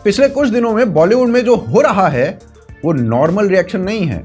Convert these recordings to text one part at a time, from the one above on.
पिछले कुछ दिनों में बॉलीवुड में जो हो रहा है वो नॉर्मल रिएक्शन नहीं है।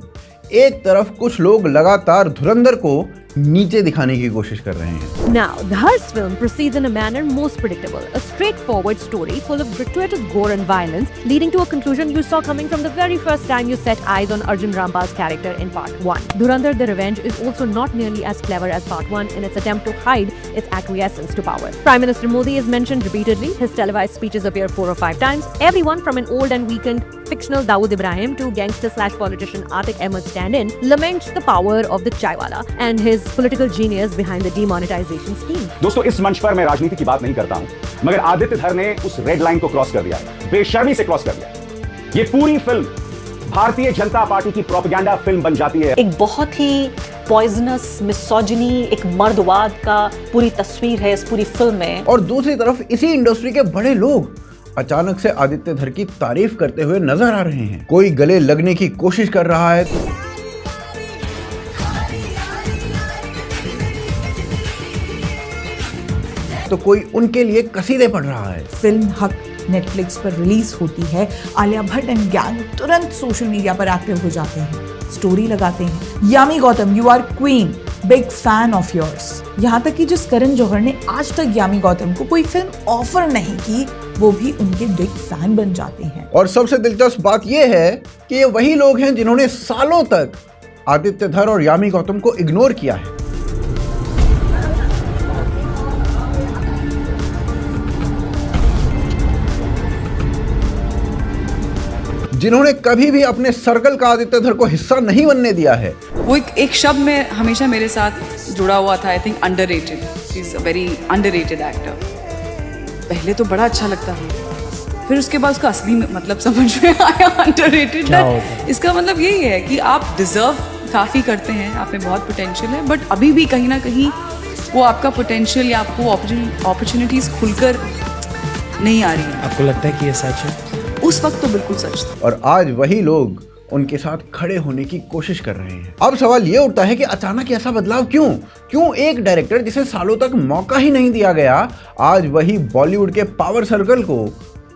एक तरफ कुछ लोग लगातार धुरंधर को नीचे दिखाने की कोशिश कर रहे हैं। Now, the Harsh film proceeds in a manner most predictable, a straightforward story full of gratuitous gore and violence, leading to a conclusion you saw coming from the very first time you set eyes on Arjun Rampal's character in Part 1. Dhurandhar The Revenge is also not nearly as clever as Part 1 in its attempt to hide its acquiescence to power. Prime Minister Modi is mentioned repeatedly, his televised speeches appear 4 or 5 times. Everyone from an old and weakened fictional Dawood Ibrahim to gangster/politician Atiq Ahmed stand-in laments the power of the Chaiwala and his political genius behind the demonetization scheme. दोस्तों, इस मंच पर मैं राजनीति की बात नहीं करता हूं, मगर आदित्य धर ने उस रेड लाइन को क्रॉस कर दिया, बेशर्मी से क्रॉस कर दिया। ये पूरी फिल्म भारतीय जनता पार्टी की प्रोपेगेंडा फिल्म बन जाती है। एक बहुत ही पॉइजनस मिसोजिनी, एक मर्दवाद का पूरी तस्वीर है इस पूरी फिल्म में। और दूसरी तरफ इसी इंडस्ट्री के बड़े लोग अचानक से आदित्य धर की तारीफ करते हुए नजर आ रहे हैं। कोई गले लगने की कोशिश कर रहा है तो कोई उनके लिए कसीदे पढ़ रहा है। फिल्म हक नेटफ्लिक्स पर रिलीज होती है, आलिया भट्ट एंड गैंग तुरंत सोशल मीडिया पर एक्टिव हो जाते हैं, स्टोरी लगाते हैं, Yami Gautam you are queen, big fan of yours. यहाँ तक कि जिस करण जौहर ने आज तक यामी गौतम को कोई फिल्म ऑफर नहीं की, वो भी उनके बिग फैन बन जाते हैं। और सबसे दिलचस्प बात यह है कि ये वही लोग हैं जिन्होंने सालों तक आदित्य धर और यामी गौतम को इग्नोर किया है। जिन्होंने कभी भी अपने सर्कल का आदित्य धर को हिस्सा नहीं बनने दिया है। वो एक शब्द में हमेशा मेरे साथ जुड़ा हुआ था, I think underrated. She is a very underrated actor. पहले तो बड़ा अच्छा लगता था, फिर उसके बाद उसका असली मतलब समझ में आया अंडररेटेड। इसका मतलब यही है कि आप डिजर्व काफ़ी करते हैं, आप में बहुत पोटेंशियल है, बट अभी भी कहीं ना कहीं वो आपका पोटेंशियल या आपको अपॉर्चुनिटीज़ खुलकर नहीं आ रही है। आपको लगता है कि ये सच है? उस वक्त तो बिल्कुल सच था। और आज वही लोग उनके साथ खड़े होने की कोशिश कर रहे हैं। अब सवाल ये उठता है कि अचानक ऐसा बदलाव क्यों एक डायरेक्टर जिसे सालों तक मौका ही नहीं दिया गया, आज वही बॉलीवुड के पावर सर्कल को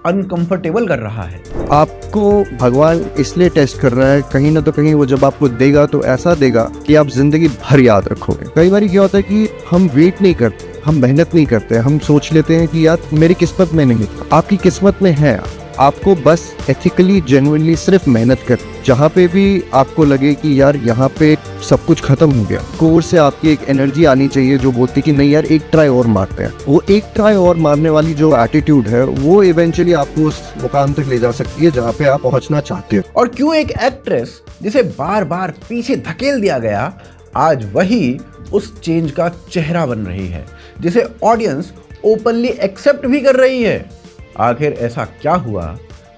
अनकंफर्टेबल कर रहा है। आपको भगवान इसलिए टेस्ट कर रहा है, कहीं ना तो कहीं वो जब आपको देगा तो ऐसा देगा कि आप जिंदगी भर याद रखोगे। कई बार क्या होता है कि हम वेट नहीं करते, हम मेहनत नहीं करते, हम सोच लेते हैं कि यार मेरी किस्मत में नहीं। आपकी किस्मत में है, आपको बस एथिकली जेन्युइनली सिर्फ मेहनत कर। जहाँ पे भी आपको लगे कि यार यहाँ पे सब कुछ खत्म हो गया, कोर से आपकी एक एनर्जी आनी चाहिए जो बोलती कि नहीं यार एक ट्राई और मारते हैं। वो एक ट्राई और मारने वाली जो एटीट्यूड है वो इवेंचुअली आपको उस मुकाम तक ले जा सकती है जहाँ पे आप पहुँचना चाहते हो। और क्यों एक एक्ट्रेस जिसे बार बार पीछे धकेल दिया गया, आज वही उस चेंज का चेहरा बन रही है, जिसे ऑडियंस ओपनली एक्सेप्ट भी कर रही है। आखिर ऐसा क्या हुआ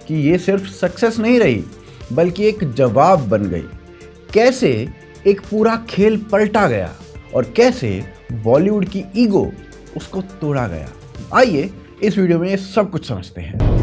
कि ये सिर्फ सक्सेस नहीं रही बल्कि एक जवाब बन गई? कैसे एक पूरा खेल पलटा गया और कैसे बॉलीवुड की ईगो उसको तोड़ा गया? आइए इस वीडियो में ये सब कुछ समझते हैं।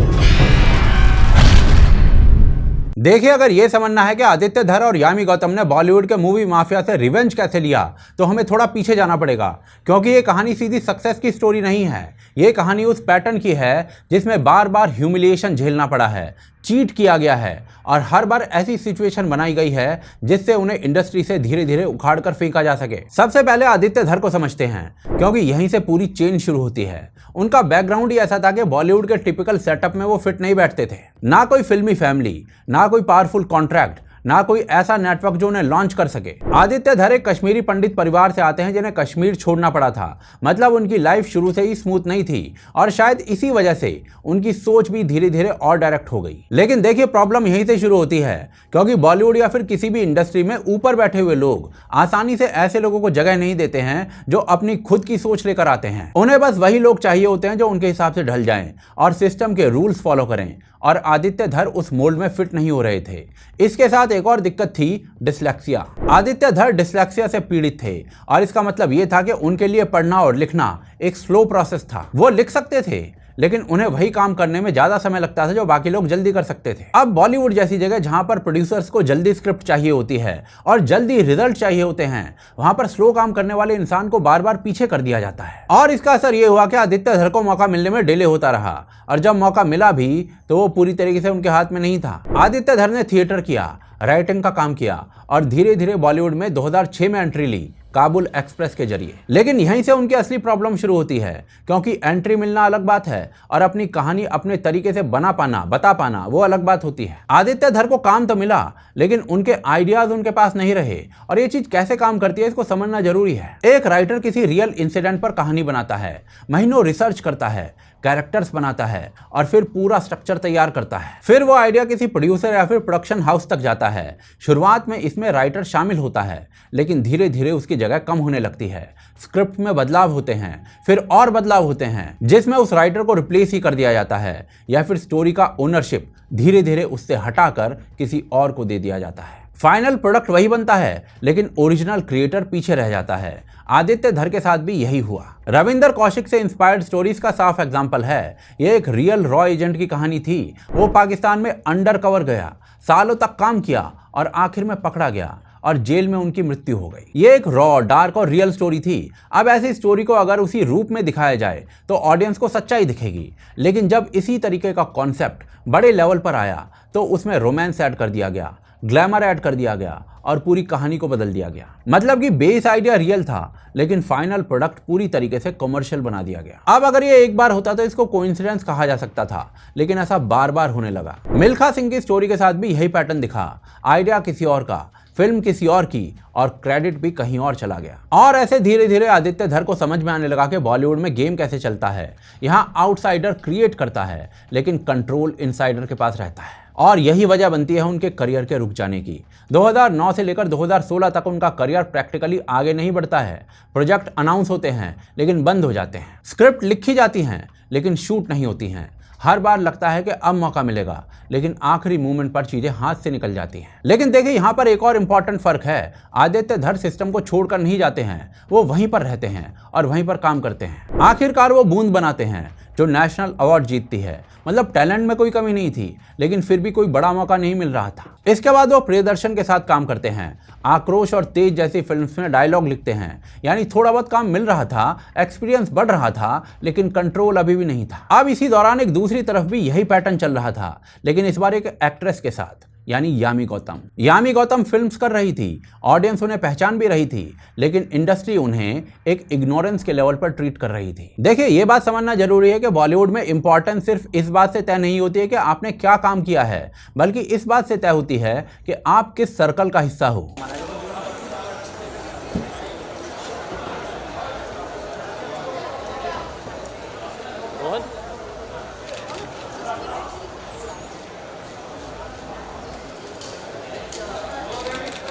देखिए, अगर ये समझना है कि आदित्य धर और यामी गौतम ने बॉलीवुड के मूवी माफिया से रिवेंज कैसे लिया, तो हमें थोड़ा पीछे जाना पड़ेगा, क्योंकि ये कहानी सीधी सक्सेस की स्टोरी नहीं है। ये कहानी उस पैटर्न की है जिसमें बार बार ह्यूमिलिएशन झेलना पड़ा है, चीट किया गया है और हर बार ऐसी सिचुएशन बनाई गई है जिससे उन्हें इंडस्ट्री से धीरे धीरे उखाड़ कर फेंका जा सके। सबसे पहले आदित्य धर को समझते हैं, क्योंकि यहीं से पूरी चेन शुरू होती है। उनका बैकग्राउंड ही ऐसा था कि बॉलीवुड के टिपिकल सेटअप में वो फिट नहीं बैठते थे। ना कोई फिल्मी फैमिली, ना कोई पावरफुल कॉन्ट्रैक्ट, ना कोई ऐसा नेटवर्क जो उन्हें लॉन्च कर सके। आदित्य धर एक कश्मीरी पंडित परिवार से आते हैं जिन्हें कश्मीर छोड़ना पड़ा था। मतलब उनकी लाइफ शुरू से ही स्मूथ नहीं थी और शायद इसी वजह से उनकी सोच भी धीरे धीरे और डायरेक्ट हो गई। लेकिन देखिए, प्रॉब्लम यहीं से शुरू होती है, क्योंकि बॉलीवुड या फिर किसी भी इंडस्ट्री में ऊपर बैठे हुए लोग आसानी से ऐसे लोगों को जगह नहीं देते हैं जो अपनी खुद की सोच लेकर आते हैं। उन्हें बस वही लोग चाहिए होते हैं जो उनके हिसाब से ढल जाएं और सिस्टम के रूल्स फॉलो करें, और आदित्य धर उस मोल्ड में फिट नहीं हो रहे थे। इसके साथ एक और दिक्कत थी, डिस्लेक्सिया। आदित्य धर डिस्लेक्सिया से पीड़ित थे और इसका मतलब ये था कि उनके लिए पढ़ना और लिखना एक स्लो प्रोसेस था। वो लिख सकते थे लेकिन उन्हें वही काम करने में ज्यादा समय लगता था जो बाकी लोग जल्दी कर सकते थे। अब बॉलीवुड जैसी जगह जहां पर प्रोड्यूसर्स को जल्दी स्क्रिप्ट चाहिए होती है और जल्दी रिजल्ट चाहिए होते हैं, वहां पर स्लो काम करने वाले इंसान को बार बार पीछे कर दिया जाता है। और इसका असर यह हुआ कि आदित्य धर को मौका मिलने में डिले होता रहा, और जब मौका मिला भी तो वो पूरी तरीके से उनके हाथ में नहीं था। आदित्य धर ने थिएटर किया, राइटिंग का काम किया और धीरे धीरे बॉलीवुड में 2006 में एंट्री ली काबुल एक्सप्रेस के जरिए। लेकिन यहीं से उनकी असली प्रॉब्लम शुरू होती है, क्योंकि एंट्री मिलना अलग बात है और अपनी कहानी अपने तरीके से बता पाना वो अलग बात होती है। आदित्य धर को काम तो मिला, लेकिन उनके आइडियाज उनके पास नहीं रहे, और ये चीज कैसे काम करती है इसको समझना जरूरी है। एक राइटर किसी रियल इंसिडेंट पर कहानी बनाता है, महीनों रिसर्च करता है, कैरेक्टर्स बनाता है और फिर पूरा स्ट्रक्चर तैयार करता है। फिर वो आइडिया किसी प्रोड्यूसर या फिर प्रोडक्शन हाउस तक जाता है। शुरुआत में इसमें राइटर शामिल होता है, लेकिन धीरे धीरे उसकी जगह कम होने लगती है। स्क्रिप्ट में बदलाव होते हैं, फिर और बदलाव होते हैं, जिसमें उस राइटर को रिप्लेस ही कर दिया जाता है, या फिर स्टोरी का ओनरशिप धीरे धीरे उससे हटाकर किसी और को दे दिया जाता है। फाइनल प्रोडक्ट वही बनता है, लेकिन ओरिजिनल क्रिएटर पीछे रह जाता है। आदित्य धर के साथ भी यही हुआ। रविंदर कौशिक से इंस्पायर्ड स्टोरीज का साफ एग्जांपल है। ये एक रियल रॉ एजेंट की कहानी थी। वो पाकिस्तान में अंडर कवर गया, सालों तक काम किया और आखिर में पकड़ा गया और जेल में उनकी मृत्यु हो गई। ये एक रॉ, डार्क और रियल स्टोरी थी। अब ऐसी स्टोरी को अगर उसी रूप में दिखाया जाए तो ऑडियंस को सच्चाई दिखेगी, लेकिन जब इसी तरीके का कॉन्सेप्ट बड़े लेवल पर आया तो उसमें रोमांस ऐड कर दिया गया, ग्लैमर ऐड कर दिया गया और पूरी कहानी को बदल दिया गया। मतलब कि बेस आइडिया रियल था, लेकिन फाइनल प्रोडक्ट पूरी तरीके से कमर्शियल बना दिया गया। अब अगर ये एक बार होता तो इसको कोइंसिडेंस कहा जा सकता था, लेकिन ऐसा बार बार होने लगा। मिल्खा सिंह की स्टोरी के साथ भी यही पैटर्न दिखा। आइडिया किसी और का, फिल्म किसी और की और क्रेडिट भी कहीं और चला गया। और ऐसे धीरे धीरे आदित्य धर को समझ में आने लगा कि बॉलीवुड में गेम कैसे चलता है। यहाँ आउटसाइडर क्रिएट करता है, लेकिन कंट्रोल इनसाइडर के पास रहता है, और यही वजह बनती है उनके करियर के रुक जाने की। 2009 से लेकर 2016 तक उनका करियर प्रैक्टिकली आगे नहीं बढ़ता है। प्रोजेक्ट अनाउंस होते हैं लेकिन बंद हो जाते हैं, स्क्रिप्ट लिखी जाती हैं लेकिन शूट नहीं होती हैं। हर बार लगता है कि अब मौका मिलेगा, लेकिन आखिरी मोमेंट पर चीजें हाथ से निकल जाती हैं। लेकिन देखिए, यहाँ पर एक और इम्पॉर्टेंट फर्क है। आदित्य धर सिस्टम को छोड़कर नहीं जाते हैं, वो वहीं पर रहते हैं और वहीं पर काम करते हैं। आखिरकार वो बूंद बनाते हैं जो नेशनल अवार्ड जीतती है। मतलब टैलेंट में कोई कमी नहीं थी, लेकिन फिर भी कोई बड़ा मौका नहीं मिल रहा था। इसके बाद वो प्रियदर्शन के साथ काम करते हैं। आक्रोश और तेज जैसी फिल्म्स में डायलॉग लिखते हैं। यानी थोड़ा बहुत काम मिल रहा था, एक्सपीरियंस बढ़ रहा था, लेकिन कंट्रोल अभी भी नहीं था। अब इसी दौरान एक दूसरी तरफ भी यही पैटर्न चल रहा था, लेकिन इस बार एक एक्ट्रेस के साथ, यानी यामी गौतम। यामी गौतम फिल्म्स कर रही थी, ऑडियंस उन्हें पहचान भी रही थी, लेकिन इंडस्ट्री उन्हें एक इग्नोरेंस के लेवल पर ट्रीट कर रही थी। देखिए, ये बात समझना जरूरी है कि बॉलीवुड में इंपॉर्टेंस सिर्फ इस बात से तय नहीं होती है कि आपने क्या काम किया है, बल्कि इस बात से तय होती है कि आप किस सर्कल का हिस्सा हो।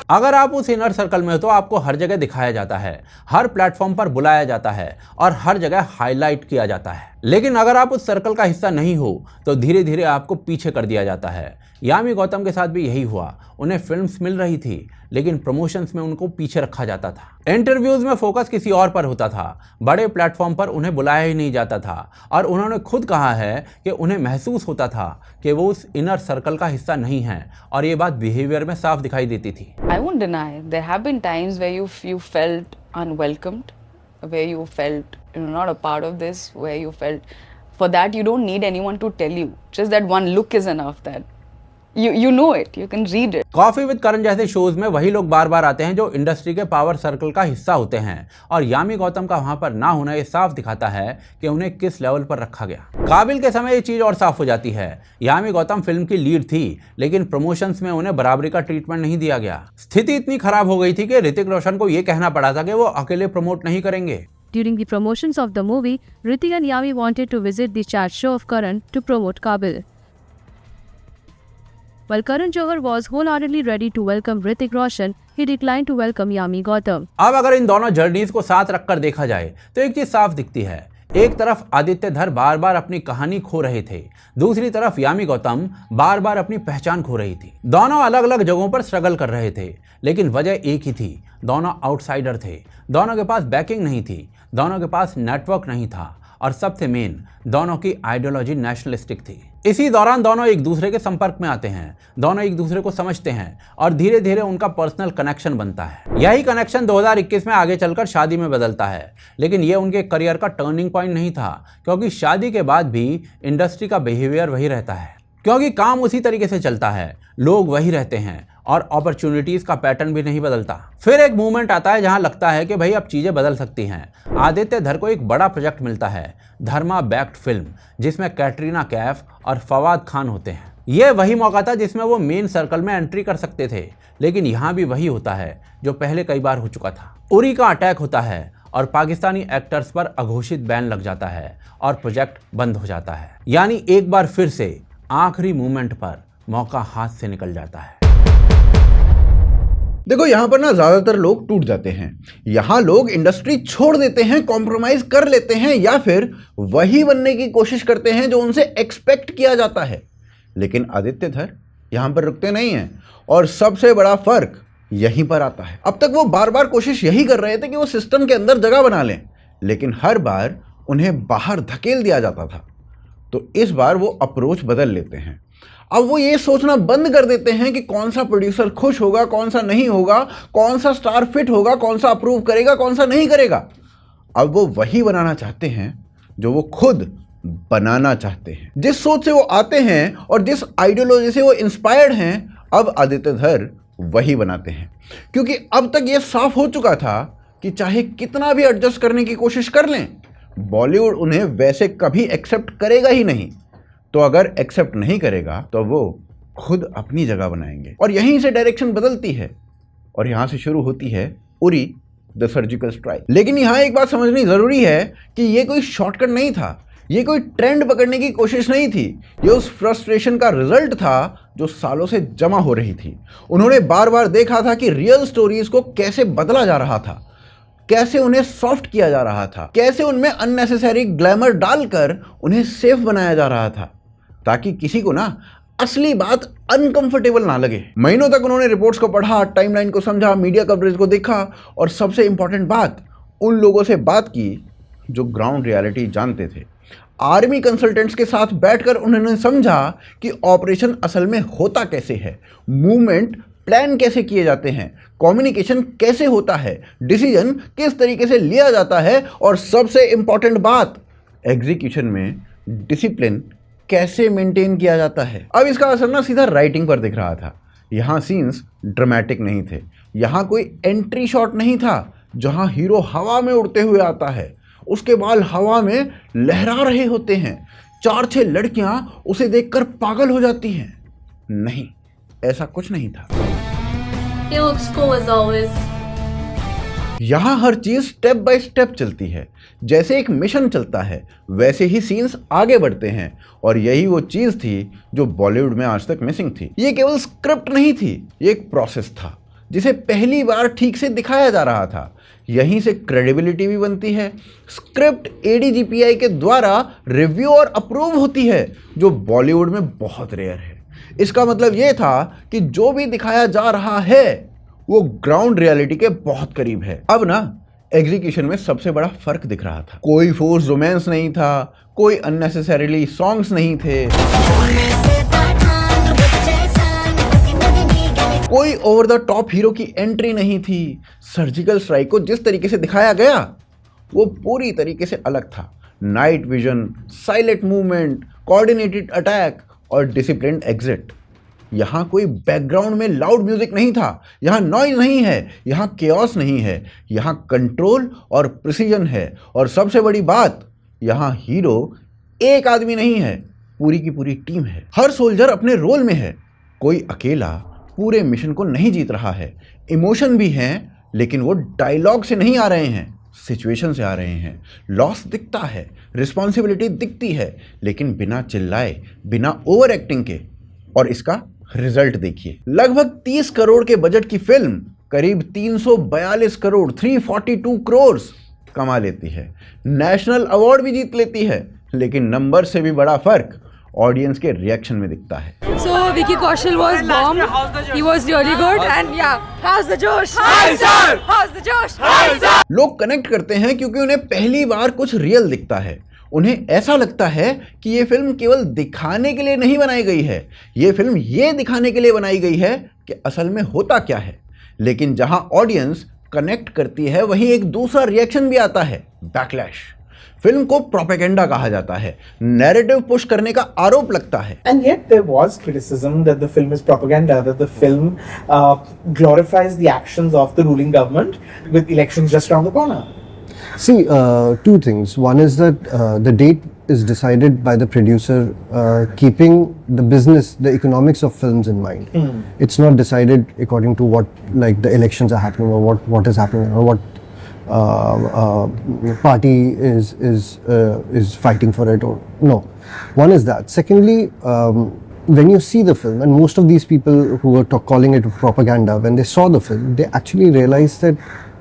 अगर आप उस इनर सर्कल में हो तो आपको हर जगह दिखाया जाता है, हर प्लेटफॉर्म पर बुलाया जाता है और हर जगह हाईलाइट किया जाता है। लेकिन अगर आप उस सर्कल का हिस्सा नहीं हो तो धीरे धीरे आपको पीछे कर दिया जाता है। यामी गौतम के साथ भी यही हुआ। उन्हें फिल्म्स मिल रही थी, लेकिन प्रमोशंस में उनको पीछे रखा जाता था। इंटरव्यूज में फोकस किसी और पर होता था, बड़े प्लेटफॉर्म पर उन्हें बुलाया ही नहीं जाता था। और उन्होंने खुद कहा है कि उन्हें महसूस होता था कि वो उस इनर सर्कल का हिस्सा नहीं है, और ये बात बिहेवियर में साफ दिखाई देती थी। I won't deny there have been times where you felt unwelcomed, where you felt not a part of this, where you felt for that you don't need anyone to tell you, just that one look is enough that you know it, you can read it. Coffee with Karan जैसे shows में वही लोग बार बार आते हैं जो industry के power circle का हिस्सा होते हैं, और यामी गौतम का वहां पर ना होना ये साफ दिखाता है कि उन्हें किस लेवल पर रखा गया। काबिल के समय ये चीज और साफ हो जाती है। यामी गौतम फिल्म की लीड थी, लेकिन प्रमोशंस में उन्हें बराबरी का ट्रीटमेंट नहीं दिया गया। स्थिति इतनी खराब हो गई थी कि ऋतिक रोशन को ये कहना पड़ा था कि वो अकेले प्रमोट नहीं करेंगे। During the promotions of the movie, Hrithik and Yami wanted to visit the chat show of Karan to promote Kabil. While Karan Johar was wholeheartedly ready to welcome Hrithik Roshan, he declined to welcome Yami Gautam. अब अगर इन दोनों journeys को साथ रखकर देखा जाए तो एक चीज साफ दिखती है। एक तरफ आदित्य धर बार बार अपनी कहानी खो रहे थे, दूसरी तरफ यामी गौतम बार बार अपनी पहचान खो रही थी। दोनों अलग अलग जगहों पर स्ट्रगल कर रहे थे, लेकिन वजह एक ही थी, दोनों आउटसाइडर थे। दोनों के पास बैकिंग नहीं थी, दोनों के पास नेटवर्क नहीं था, और सबसे मेन, दोनों की आइडियोलॉजी नेशनलिस्टिक थी। इसी दौरान दोनों एक दूसरे के संपर्क में आते हैं, दोनों एक दूसरे को समझते हैं और धीरे धीरे उनका पर्सनल कनेक्शन बनता है। यही कनेक्शन 2021 में आगे चलकर शादी में बदलता है। लेकिन यह उनके करियर का टर्निंग पॉइंट नहीं था, क्योंकि शादी के बाद भी इंडस्ट्री का बिहेवियर वही रहता है, क्योंकि काम उसी तरीके से चलता है, लोग वही रहते हैं और अपॉर्चुनिटीज का पैटर्न भी नहीं बदलता। फिर एक मूवमेंट आता है जहां लगता है कि भाई अब चीजें बदल सकती हैं। आदित्य धर को एक बड़ा प्रोजेक्ट मिलता है, धर्मा बैक्ड फिल्म, जिसमें कैटरीना कैफ और फवाद खान होते हैं। यह वही मौका था जिसमें वो मेन सर्कल में एंट्री कर सकते थे, लेकिन यहाँ भी वही होता है जो पहले कई बार हो चुका था। उरी का अटैक होता है और पाकिस्तानी एक्टर्स पर अघोषित बैन लग जाता है और प्रोजेक्ट बंद हो जाता है। यानी एक बार फिर से आखिरी मोमेंट पर मौका हाथ से निकल जाता है। देखो, यहां पर ना ज्यादातर लोग टूट जाते हैं। यहां लोग इंडस्ट्री छोड़ देते हैं, कॉम्प्रोमाइज कर लेते हैं या फिर वही बनने की कोशिश करते हैं जो उनसे एक्सपेक्ट किया जाता है। लेकिन आदित्य धर यहां पर रुकते नहीं हैं और सबसे बड़ा फर्क यहीं पर आता है। अब तक वो बार बार कोशिश यही कर रहे थे कि वो सिस्टम के अंदर जगह बना लें, लेकिन हर बार उन्हें बाहर धकेल दिया जाता था। तो इस बार वो अप्रोच बदल लेते हैं। अब वो ये सोचना बंद कर देते हैं कि कौन सा प्रोड्यूसर खुश होगा, कौन सा नहीं होगा, कौन सा स्टार फिट होगा, कौन सा अप्रूव करेगा, कौन सा नहीं करेगा। अब वो वही बनाना चाहते हैं जो वो खुद बनाना चाहते हैं। जिस सोच से वो आते हैं और जिस आइडियोलॉजी से वो इंस्पायर्ड हैं, अब आदित्य धर वही बनाते हैं। क्योंकि अब तक ये साफ हो चुका था कि चाहे कितना भी एडजस्ट करने की कोशिश कर लें, बॉलीवुड उन्हें वैसे कभी एक्सेप्ट करेगा ही नहीं। तो अगर एक्सेप्ट नहीं करेगा तो वो खुद अपनी जगह बनाएंगे। और यहीं से डायरेक्शन बदलती है और यहां से शुरू होती है उरी द सर्जिकल स्ट्राइक। लेकिन यहां एक बात समझनी जरूरी है कि ये कोई शॉर्टकट नहीं था, ये कोई ट्रेंड पकड़ने की कोशिश नहीं थी। ये उस फ्रस्ट्रेशन का रिजल्ट था जो सालों से जमा हो रही थी। उन्होंने बार बार देखा था कि रियल स्टोरीज को कैसे बदला जा रहा था, कैसे उन्हें सॉफ्ट किया जा रहा था, कैसे उनमें अननेसेसरी ग्लैमर डालकर उन्हें सेफ बनाया जा रहा था, ताकि किसी को ना असली बात अनकंफर्टेबल ना लगे। महीनों तक उन्होंने रिपोर्ट्स को पढ़ा, टाइमलाइन को समझा, मीडिया कवरेज को देखा और सबसे इंपॉर्टेंट बात, उन लोगों से बात की जो ग्राउंड रियलिटी जानते थे। आर्मी कंसल्टेंट्स के साथ बैठकर उन्होंने समझा कि ऑपरेशन असल में होता कैसे है, मूवमेंट प्लान कैसे किए जाते हैं, कम्युनिकेशन कैसे होता है, डिसीजन किस तरीके से लिया जाता है और सबसे इंपॉर्टेंट बात, एग्जीक्यूशन में डिसिप्लिन कैसे मेंटेन किया जाता है। अब इसका असर ना सीधा राइटिंग पर दिख रहा था। यहाँ सीन्स ड्रामेटिक नहीं थे, यहाँ कोई एंट्री शॉट नहीं था जहाँ हीरो हवा में उड़ते हुए आता है, उसके बाल हवा में लहरा रहे होते हैं, 4-6 लड़कियां उसे देखकर पागल हो जाती हैं। नहीं, ऐसा कुछ नहीं था। He looks cool as always. यहां हर चीज स्टेप बाय स्टेप चलती है। जैसे एक मिशन चलता है वैसे ही सीन्स आगे बढ़ते हैं और यही वो चीज थी जो बॉलीवुड में आज तक मिसिंग थी। ये केवल स्क्रिप्ट नहीं थी, ये एक प्रोसेस था जिसे पहली बार ठीक से दिखाया जा रहा था। यहीं से क्रेडिबिलिटी भी बनती है। स्क्रिप्ट ADGPI के द्वारा रिव्यू और अप्रूव होती है, जो बॉलीवुड में बहुत रेयर है। इसका मतलब ये था कि जो भी दिखाया जा रहा है वो ग्राउंड रियलिटी के बहुत करीब है। अब ना एग्जीक्यूशन में सबसे बड़ा फर्क दिख रहा था। कोई फोर्स रोमांस नहीं था, कोई अननेसेसरीली सॉन्ग्स नहीं थे, कोई ओवर द टॉप हीरो की एंट्री नहीं थी। सर्जिकल स्ट्राइक को जिस तरीके से दिखाया गया वो पूरी तरीके से अलग था। Night vision, silent movement, coordinated attack और डिसिप्लिन्ड एग्जिट। यहाँ कोई बैकग्राउंड में लाउड म्यूजिक नहीं था, यहाँ नॉइज नहीं है, यहाँ केओस नहीं है, यहाँ कंट्रोल और प्रिसीजन है। और सबसे बड़ी बात, यहाँ हीरो एक आदमी नहीं है, पूरी की पूरी टीम है। हर सोल्जर अपने रोल में है, कोई अकेला पूरे मिशन को नहीं जीत रहा है। इमोशन भी हैं, लेकिन वो डायलॉग से नहीं आ रहे हैं, सिचुएशन से आ रहे हैं। लॉस दिखता है, रिस्पॉन्सिबिलिटी दिखती है, लेकिन बिना चिल्लाए, बिना ओवर एक्टिंग के। और इसका रिजल्ट देखिए, लगभग 30 करोड़ के बजट की फिल्म करीब 342 करोड़ 342 करोड़ कमा लेती है, नेशनल अवार्ड भी जीत लेती है। लेकिन नंबर से भी बड़ा फर्क ऑडियंस के रिएक्शन में दिखता है। So Vicky Kaushal was bomb. He was really good and yeah, how's the Josh? Hi sir. How's the Josh? Hi sir. लोग कनेक्ट करते हैं क्योंकि उन्हें पहली बार कुछ रियल दिखता है। उन्हें ऐसा लगता है कि ये फिल्म केवल दिखाने के लिए नहीं बनाई गई है, ये फिल्म ये दिखाने के लिए बनाई गई है कि असल में होता क्या है। लेकिन जहां ऑडियंस कनेक्ट करती है वहीं एक दूसरा रिएक्शन भी आता है, बैकलैश। फिल्म को प्रोपेगेंडा कहा जाता है, नैरेटिव पुश करने का आरोप लगता है। And yet there was criticism that the film is propaganda, that the film glorifies the actions of the ruling government with elections just around the corner. See, two things. One is that the date is decided by the producer keeping the business, the economics of films in mind. It's not decided according to what, like, the elections are happening or what is happening or what party is fighting for it or no. One is that. Secondly, when you see the film, and most of these people who were calling it propaganda, when they saw the film, they actually realized that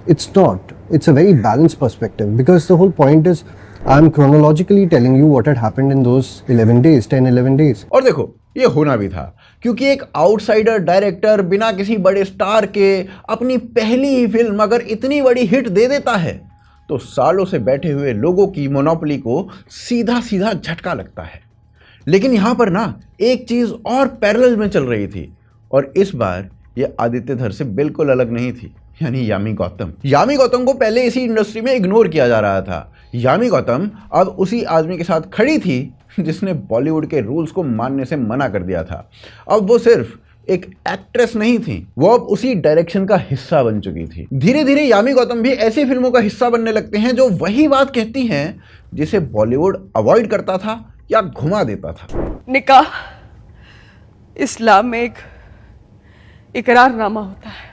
it's not. It's a very balanced perspective, because the whole point is I'm chronologically telling you what had happened in those 11 days, 10-11 days. और देखो, ये होना भी था, क्योंकि एक outsider director बिना किसी बड़े स्टार के अपनी पहली ही फिल्म अगर इतनी बड़ी हिट दे देता है तो सालों से बैठे हुए लोगों की मोनोपोली को सीधा सीधा झटका लगता है। लेकिन यहाँ पर ना एक चीज़ और पैरेलल में चल रही थी, और इस बार ये आदित्य धर से बिल्कुल अलग नहीं थी, यानी यामी गौतम। यामी गौतम को पहले इसी इंडस्ट्री में इग्नोर किया जा रहा था। यामी गौतम अब उसी आदमी के साथ खड़ी थी जिसने बॉलीवुड के रूल्स को मानने से मना कर दिया था। अब वो सिर्फ एक एक्ट्रेस नहीं थी, वो अब उसी डायरेक्शन का हिस्सा बन चुकी थी। धीरे धीरे यामी गौतम भी ऐसी फिल्मों का हिस्सा बनने लगते हैं जो वही बात कहती हैं जिसे बॉलीवुड अवॉइड करता था या घुमा देता था। निकाह इस्लाम में एक इकरारनामा होता है,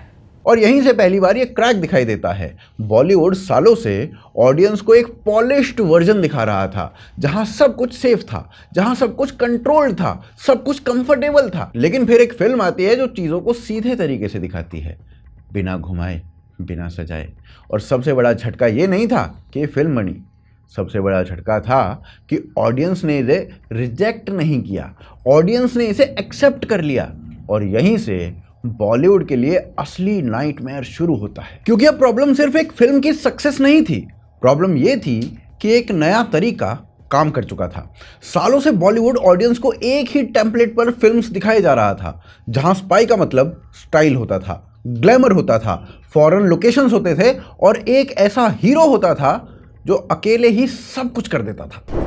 और यहीं से पहली बार ये क्रैक दिखाई देता है। बॉलीवुड सालों से ऑडियंस को एक पॉलिश्ड वर्जन दिखा रहा था, जहां सब कुछ सेफ था, जहां सब कुछ कंट्रोल्ड था, सब कुछ कंफर्टेबल था। लेकिन फिर एक फिल्म आती है जो चीज़ों को सीधे तरीके से दिखाती है, बिना घुमाए, बिना सजाए। और सबसे बड़ा झटका ये नहीं था कि ये फिल्म बनी, सबसे बड़ा झटका था कि ऑडियंस ने इसे रिजेक्ट नहीं किया, ऑडियंस ने इसे एक्सेप्ट कर लिया। और यहीं से बॉलीवुड के लिए असली नाइटमेयर शुरू होता है, क्योंकि अब प्रॉब्लम सिर्फ एक फिल्म की सक्सेस नहीं थी, प्रॉब्लम ये थी कि एक नया तरीका काम कर चुका था। सालों से बॉलीवुड ऑडियंस को एक ही टेम्पलेट पर फिल्म्स दिखाए जा रहा था, जहां स्पाई का मतलब स्टाइल होता था, ग्लैमर होता था, फॉरेन लोकेशंस होते थे और एक ऐसा हीरो होता था जो अकेले ही सब कुछ कर देता था।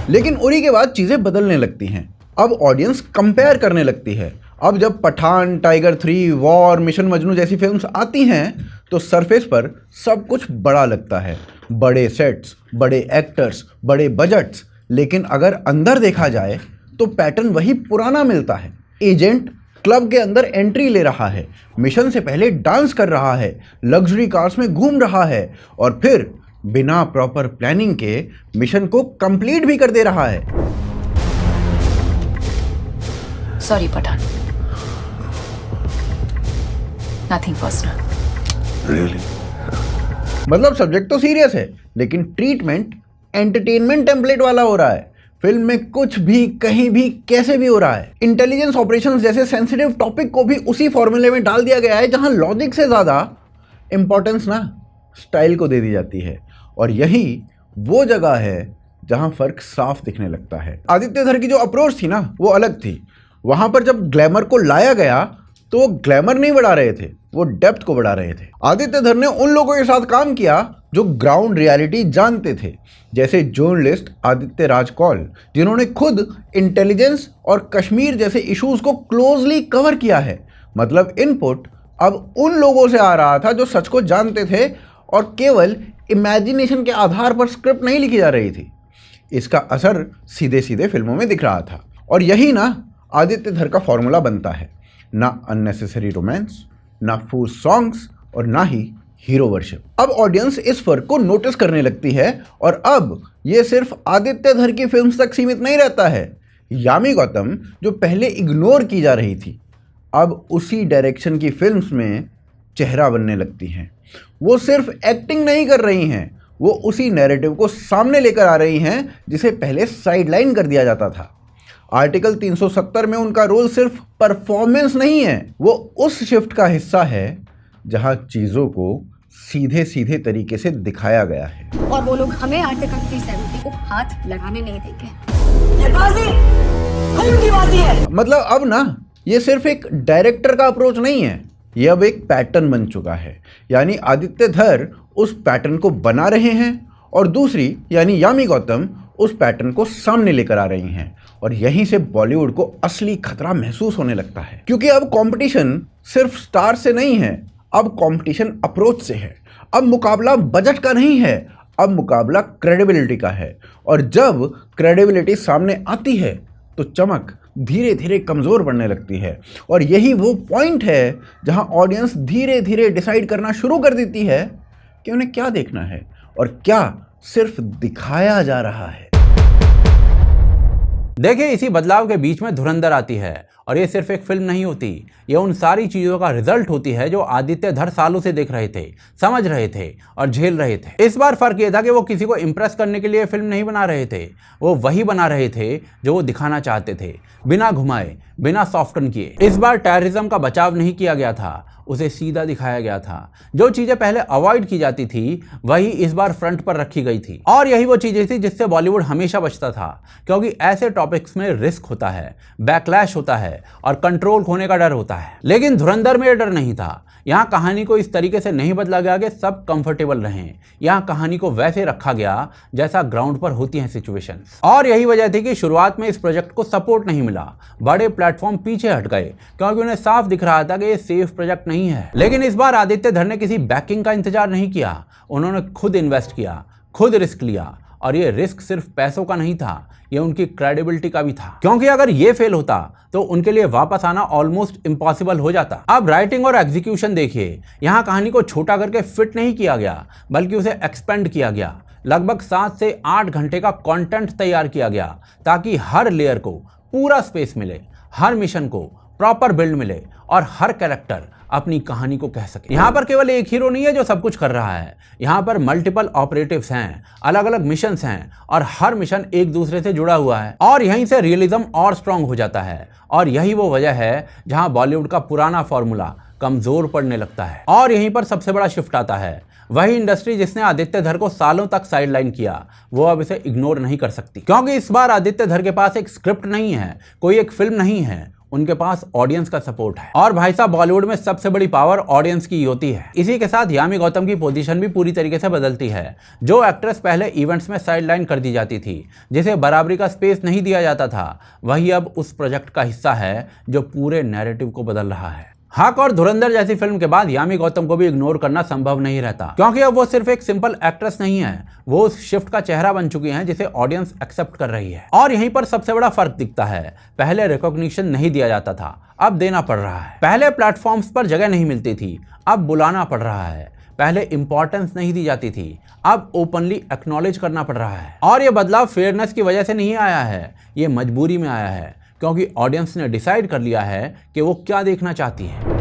लेकिन उरी के बाद चीजें बदलने लगती हैं। अब ऑडियंस कंपेयर करने लगती है। अब जब पठान, टाइगर 3, वॉर, मिशन मजनू जैसी फिल्म्स आती हैं तो सरफेस पर सब कुछ बड़ा लगता है, बड़े सेट्स, बड़े एक्टर्स, बड़े बजट्स। लेकिन अगर अंदर देखा जाए तो पैटर्न वही पुराना मिलता है। एजेंट क्लब के अंदर एंट्री ले रहा है, मिशन से पहले डांस कर रहा है, लग्जरी कार्स में घूम रहा है और फिर बिना प्रॉपर प्लानिंग के मिशन को कंप्लीट भी कर दे रहा है। Sorry Pathaan, nothing personal. Really? मतलब सब्जेक्ट तो सीरियस है, लेकिन ट्रीटमेंट एंटरटेनमेंट टेम्पलेट वाला हो रहा है। फिल्म में कुछ भी, कहीं भी, कैसे भी हो रहा है। इंटेलिजेंस ऑपरेशंस जैसे सेंसिटिव टॉपिक को भी उसी फॉर्मूले में डाल दिया गया है, जहां लॉजिक से ज्यादा इंपॉर्टेंस ना स्टाइल को दे दी जाती है। और यही वो जगह है जहां फर्क साफ दिखने लगता है। आदित्य धर की जो अप्रोच थी ना, वो अलग थी। वहां पर जब ग्लैमर को लाया गया तो वो ग्लैमर नहीं बढ़ा रहे थे, वो डेप्थ को बढ़ा रहे थे। आदित्य धर ने उन लोगों के साथ काम किया जो ग्राउंड रियलिटी जानते थे, जैसे जर्नलिस्ट आदित्य राज कौल, जिन्होंने खुद इंटेलिजेंस और कश्मीर जैसे इश्यूज को क्लोजली कवर किया है। मतलब इनपुट अब उन लोगों से आ रहा था जो सच को जानते थे और केवल इमेजिनेशन के आधार पर स्क्रिप्ट नहीं लिखी जा रही थी। इसका असर सीधे सीधे फिल्मों में दिख रहा था। और यही ना आदित्य धर का फॉर्मूला बनता है, ना अननेसेसरी रोमांस, ना फूल सॉन्ग्स और ना ही हीरो वर्शिप। अब ऑडियंस इस फर्क को नोटिस करने लगती है और अब ये सिर्फ आदित्य धर की फिल्म्स तक सीमित नहीं रहता है। यामी गौतम जो पहले इग्नोर की जा रही थी, अब उसी डायरेक्शन की फिल्म्स में चेहरा बनने लगती हैं। वो सिर्फ एक्टिंग नहीं कर रही हैं, वो उसी नैरेटिव को सामने लेकर आ रही हैं जिसे पहले साइडलाइन कर दिया जाता था। आर्टिकल 370 में उनका रोल सिर्फ परफॉर्मेंस नहीं है, वो उस शिफ्ट का हिस्सा है जहां चीजों को सीधे सीधे तरीके से दिखाया गया है। और वो लोग हमें आर्टिकल 370 को हाथ लगाने नहीं देंगे। मतलब अब ना ये सिर्फ एक डायरेक्टर का अप्रोच नहीं है, ये अब एक पैटर्न बन चुका है। यानी आदित्य धर उस पैटर्न को बना रहे हैं और दूसरी यानी यामी गौतम उस पैटर्न को सामने लेकर आ रही हैं। और यहीं से बॉलीवुड को असली खतरा महसूस होने लगता है, क्योंकि अब कंपटीशन सिर्फ स्टार से नहीं है, अब कंपटीशन अप्रोच से है। अब मुकाबला बजट का नहीं है, अब मुकाबला क्रेडिबिलिटी का है। और जब क्रेडिबिलिटी सामने आती है तो चमक धीरे धीरे कमज़ोर पड़ने लगती है। और यही वो पॉइंट है जहां ऑडियंस धीरे धीरे डिसाइड करना शुरू कर देती है कि उन्हें क्या देखना है और क्या सिर्फ दिखाया जा रहा है। देखिए, इसी बदलाव के बीच में धुरंधर आती है और ये सिर्फ एक फिल्म नहीं होती, ये उन सारी चीज़ों का रिजल्ट होती है जो आदित्य धर सालों से देख रहे थे, समझ रहे थे और झेल रहे थे। इस बार फर्क ये था कि वो किसी को इम्प्रेस करने के लिए फिल्म नहीं बना रहे थे, वो वही बना रहे थे जो वो दिखाना चाहते थे, बिना घुमाए, बिना सॉफ्टन किए। इस बार टेररिज्म का बचाव नहीं किया गया था, उसे सीधा दिखाया गया था। जो चीजें पहले अवॉइड की जाती थी वही इस बार फ्रंट पर रखी गई थी। और यही वो चीजें थी जिससे बॉलीवुड हमेशा बचता था, क्योंकि ऐसे टॉपिक्स में रिस्क होता है, बैकलैश होता है और कंट्रोल खोने का डर होता है। लेकिन धुरंधर में यह डर नहीं था। यहाँ कहानी को इस तरीके से नहीं बदला गया कि सब कंफर्टेबल रहें। यहाँ कहानी को वैसे रखा गया जैसा ग्राउंड पर होती हैं सिचुएशंस। और यही वजह थी कि शुरुआत में इस प्रोजेक्ट को सपोर्ट नहीं मिला, बड़े प्लेटफॉर्म पीछे हट गए, क्योंकि उन्हें साफ दिख रहा था कि ये सेफ प्रोजेक्ट नहीं है। लेकिन इस बार आदित्य धर ने किसी बैकिंग का इंतजार नहीं किया, उन्होंने खुद इन्वेस्ट किया, खुद रिस्क लिया। और ये रिस्क सिर्फ पैसों का नहीं था, ये उनकी क्रेडिबिलिटी का भी था, क्योंकि अगर ये फेल होता तो उनके लिए वापस आना ऑलमोस्ट इम्पॉसिबल हो जाता। अब राइटिंग और एग्जीक्यूशन देखिए, यहाँ कहानी को छोटा करके फिट नहीं किया गया, बल्कि उसे एक्सपेंड किया गया। लगभग 7 से 8 घंटे का कंटेंट तैयार किया गया ताकि हर लेयर को पूरा स्पेस मिले, हर मिशन को प्रॉपर बिल्ड मिले और हर कैरेक्टर अपनी कहानी को कह सके। यहाँ पर केवल एक हीरो नहीं है जो सब कुछ कर रहा है, यहाँ पर मल्टीपल ऑपरेटिव्स हैं, अलग अलग मिशंस हैं और हर मिशन एक दूसरे से जुड़ा हुआ है। और यहीं से रियलिज्म और स्ट्रांग हो जाता है। और यही वो वजह है जहाँ बॉलीवुड का पुराना फॉर्मूला कमजोर पड़ने लगता है। और यहीं पर सबसे बड़ा शिफ्ट आता है। वही इंडस्ट्री जिसने आदित्य धर को सालों तक साइडलाइन किया, वो अब इसे इग्नोर नहीं कर सकती, क्योंकि इस बार आदित्य धर के पास एक स्क्रिप्ट नहीं है, कोई एक फिल्म नहीं है, उनके पास ऑडियंस का सपोर्ट है। और भाई साहब, बॉलीवुड में सबसे बड़ी पावर ऑडियंस की होती है। इसी के साथ यामी गौतम की पोजीशन भी पूरी तरीके से बदलती है। जो एक्ट्रेस पहले इवेंट्स में साइडलाइन कर दी जाती थी, जिसे बराबरी का स्पेस नहीं दिया जाता था, वही अब उस प्रोजेक्ट का हिस्सा है जो पूरे नैरेटिव को बदल रहा है। हक और धुरंधर जैसी फिल्म के बाद यामी गौतम को भी इग्नोर करना संभव नहीं रहता, क्योंकि अब वो सिर्फ एक सिंपल एक्ट्रेस नहीं है, वो उस शिफ्ट का चेहरा बन चुकी हैं जिसे ऑडियंस एक्सेप्ट कर रही है। और यहीं पर सबसे बड़ा फर्क दिखता है। पहले रिकॉग्निशन नहीं दिया जाता था, अब देना पड़ रहा है। पहले प्लेटफॉर्म्स पर जगह नहीं मिलती थी, अब बुलाना पड़ रहा है। पहले इंपॉर्टेंस नहीं दी जाती थी, अब ओपनली एक्नॉलेज करना पड़ रहा है। और ये बदलाव फेयरनेस की वजह से नहीं आया है, ये मजबूरी में आया है, क्योंकि ऑडियंस ने डिसाइड कर लिया है कि वो क्या देखना चाहती है।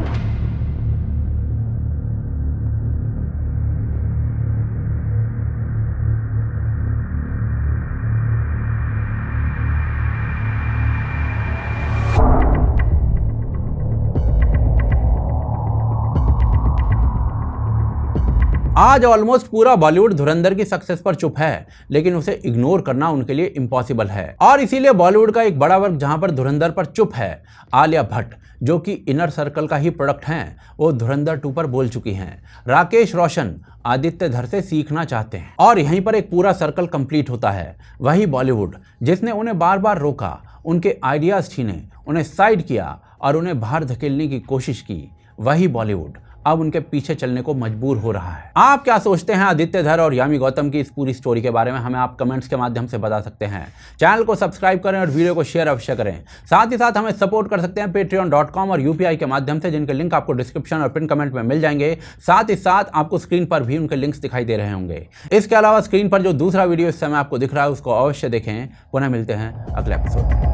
आज ऑलमोस्ट पूरा बॉलीवुड धुरंधर की सक्सेस पर चुप है, लेकिन उसे इग्नोर करना उनके लिए इम्पॉसिबल है। और इसीलिए बॉलीवुड का एक बड़ा वर्ग जहां पर धुरंधर पर चुप है, आलिया भट्ट जो कि इनर सर्कल का ही प्रोडक्ट हैं, वो धुरंधर 2 पर बोल चुकी हैं। राकेश रोशन आदित्य धर से सीखना चाहते हैं। और यहीं पर एक पूरा सर्कल कंप्लीट होता है। वही बॉलीवुड जिसने उन्हें बार बार रोका, उनके आइडियाज छीने, उन्हें साइड किया और उन्हें बाहर धकेलने की कोशिश की, वही बॉलीवुड अब उनके पीछे चलने को मजबूर हो रहा है। आप क्या सोचते हैं आदित्य धर और यामी गौतम की इस पूरी स्टोरी के बारे में? हमें आप कमेंट्स के माध्यम से बता सकते हैं। चैनल को सब्सक्राइब करें और वीडियो को शेयर अवश्य करें। साथ ही साथ हमें सपोर्ट कर सकते हैं patreon.com और UPI के माध्यम से, जिनके लिंक आपको डिस्क्रिप्शन और पिन कमेंट में मिल जाएंगे। साथ ही साथ आपको स्क्रीन पर भी उनके लिंक्स दिखाई दे रहे होंगे। इसके अलावा स्क्रीन पर जो दूसरा वीडियो इस समय आपको दिख रहा है उसको अवश्य देखें। पुनः मिलते हैं अगले एपिसोड में।